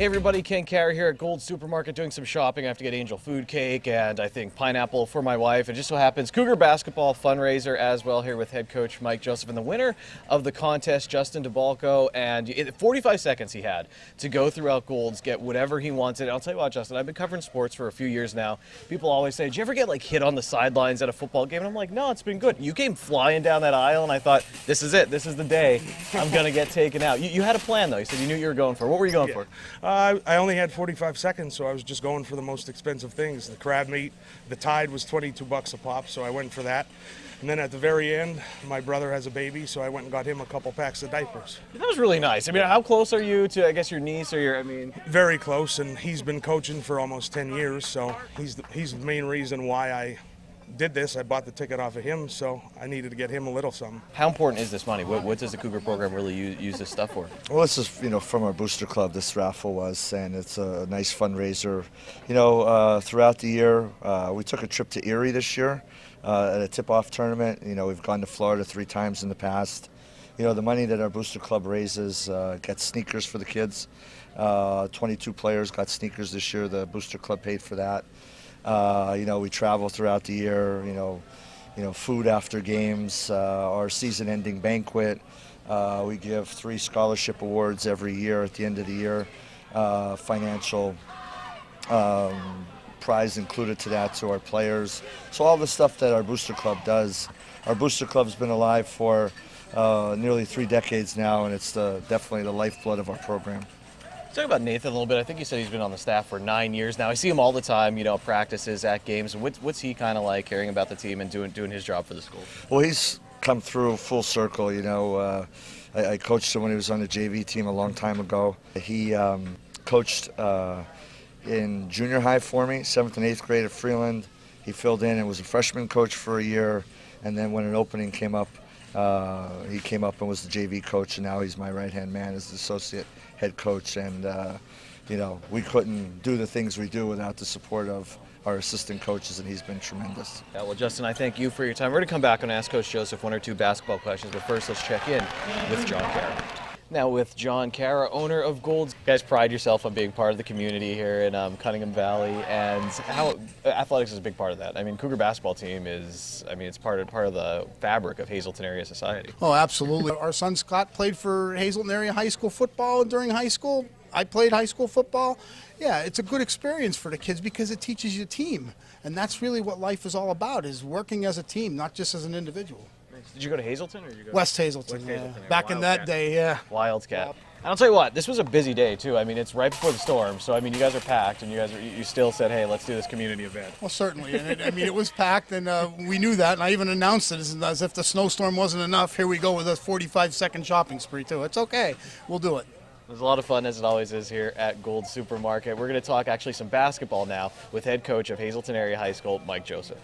Hey everybody, Ken Carey here at Gold Supermarket doing some shopping. I have to get Angel food cake and I think pineapple for my wife. It just so happens Cougar basketball fundraiser as well here with head coach Mike Joseph. And the winner of the contest, Justin DeBalco, and 45 seconds he had to go throughout Gold's, get whatever he wanted. I'll tell you what, Justin, I've been covering sports for a few years now. People always say, did you ever get like hit on the sidelines at a football game? And I'm like, no, it's been good. You came flying down that aisle and I thought, this is it. This is the day I'm going to get taken out. You had a plan though. You said you knew what you were going for. What were you going for? I only had 45 seconds, so I was just going for the most expensive things. The crab meat, the Tide was $22 a pop, so I went for that. And then at the very end, my brother has a baby, so I went and got him a couple packs of diapers. That was really nice. I mean, how close are you to, I guess, your niece or your, Very close, and he's been coaching for almost 10 years, so he's the main reason why I did this. I bought the ticket off of him, so I needed to get him a little something. How important is this money? What does the Cougar program really use this stuff for? Well, this is, from our booster club, this raffle was, and it's a nice fundraiser. Throughout the year, we took a trip to Erie this year at a tip-off tournament. We've gone to Florida 3 times in the past. The money that our booster club raises gets sneakers for the kids. 22 players got sneakers this year. The booster club paid for that. We travel throughout the year, food after games, our season-ending banquet. We give 3 scholarship awards every year at the end of the year, financial prize included to that to our players. So all the stuff that our booster club does. Our booster club's been alive for nearly 3 decades now, and it's definitely the lifeblood of our program. Let's talk about Nathan a little bit. I think you said he's been on the staff for 9 years now. I see him all the time, practices, at games. What's he kind of like, caring about the team and doing his job for the school? Well, he's come through full circle. I coached him when he was on the JV team a long time ago. He coached in junior high for me, 7th and 8th grade at Freeland. He filled in and was a freshman coach for a year. And then when an opening came up, he came up and was the JV coach, and now he's my right-hand man as the associate head coach. And, we couldn't do the things we do without the support of our assistant coaches, and he's been tremendous. Yeah, well, Justin, I thank you for your time. We're going to come back and ask Coach Joseph 1 or 2 basketball questions, but first let's check in with John Cara. Now with John Cara, owner of Gold's. You guys pride yourself on being part of the community here in Cunningham Valley, and how athletics is a big part of that. I mean, Cougar basketball team is, it's part of the fabric of Hazelton area society. Oh, absolutely. Our son Scott played for Hazelton area high school football during high school. I played high school football. Yeah, it's a good experience for the kids because it teaches you team, and that's really what life is all about, is working as a team, not just as an individual. Did you go to Hazelton or did you go West Hazelton? West Hazelton, yeah. Back in that day, yeah. Wildcat. And I'll tell you what, this was a busy day too. It's right before the storm, so you guys are packed, and you still said, hey, let's do this community event. Well, certainly, and it was packed, and we knew that, and I even announced it as if the snowstorm wasn't enough. Here we go with a 45-second shopping spree too. It's okay, we'll do it. It was a lot of fun, as it always is here at Gold Supermarket. We're going to talk actually some basketball now with head coach of Hazelton Area High School, Mike Joseph.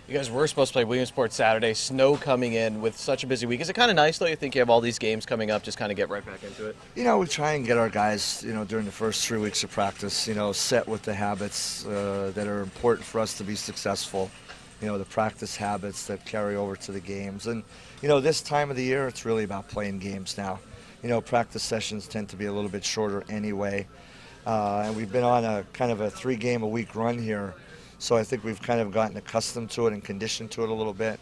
You guys were supposed to play Williamsport Saturday. Snow coming in with such a busy week. Is it kind of nice, though? You think you have all these games coming up, just kind of get right back into it? We try and get our guys, during the first 3 weeks of practice, set with the habits that are important for us to be successful. The practice habits that carry over to the games. And, this time of the year, it's really about playing games now. Practice sessions tend to be a little bit shorter anyway. And we've been on a kind of a 3-game-a-week run here. So I think we've kind of gotten accustomed to it and conditioned to it a little bit.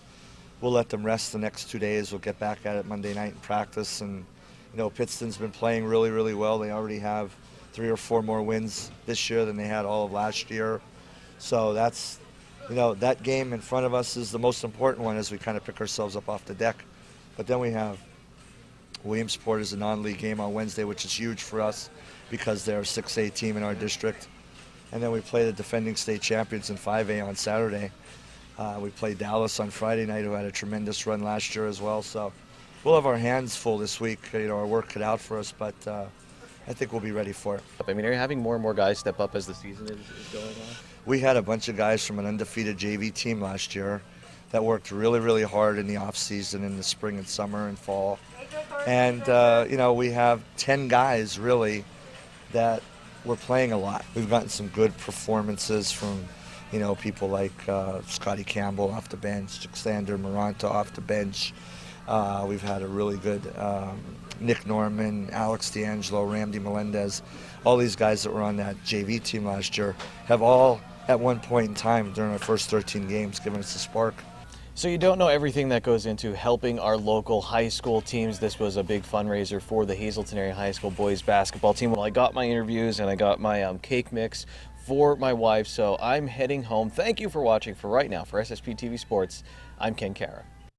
We'll let them rest the next 2 days. We'll get back at it Monday night in practice. And, Pittston's been playing really, really well. They already have 3 or 4 more wins this year than they had all of last year. So that's, that game in front of us is the most important one as we kind of pick ourselves up off the deck. But then we have Williamsport as a non-league game on Wednesday, which is huge for us because they're a 6A team in our district. And then we play the defending state champions in 5A on Saturday. We play Dallas on Friday night, who had a tremendous run last year as well. So we'll have our hands full this week. Our work cut out for us, but I think we'll be ready for it. Are you having more and more guys step up as the season is going on? We had a bunch of guys from an undefeated JV team last year that worked really, really hard in the off season, in the spring and summer and fall. And, we have 10 guys really that we're playing a lot. We've gotten some good performances from, people like Scotty Campbell off the bench, Alexander Maranta off the bench, We've had a really good Nick Norman, Alex D'Angelo, Randy Melendez. All these guys that were on that JV team last year have all, at one point in time during our first 13 games, given us a spark. So you don't know everything that goes into helping our local high school teams. This was a big fundraiser for the Hazelton Area High School boys basketball team. Well, I got my interviews and I got my cake mix for my wife, so I'm heading home. Thank you for watching. For right now, for SSP TV Sports, I'm Ken Kara.